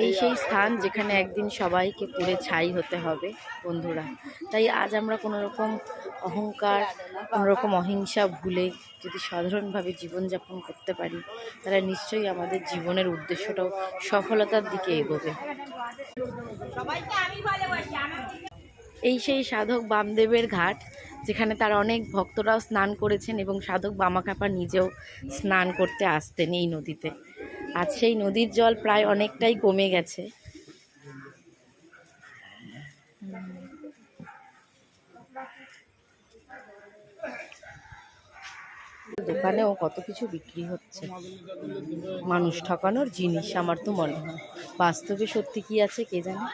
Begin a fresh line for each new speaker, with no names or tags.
এই সেই স্থান যেখানে একদিন সবাইকে পুড়ে ছাই হতে হবে বন্ধুরা। তাই আজ আমরা কোনো রকম অহংকার, কোনো রকম অহিংসা ভুলে যদি সাধারণভাবে জীবনযাপন করতে পারি, তাহলে নিশ্চয়ই আমাদের জীবনের উদ্দেশ্যটাও সফলতার দিকে এগোবে। এই সেই সাধক বামদেবের ঘাট, যেখানে তার অনেক ভক্তরাও স্নান করেছেন এবং সাধক বামাখ্যাপা নিজেও স্নান করতে আসতেন এই নদীতে। আজ সেই নদীর জল প্রায় অনেকটাই কমে গেছে। দোকানেও কত কিছু বিক্রি হচ্ছে, মানুষ ঠকানোর জিনিস আমার তো মনে হয়। বাস্তবে সত্যি কি আছে কে জানে।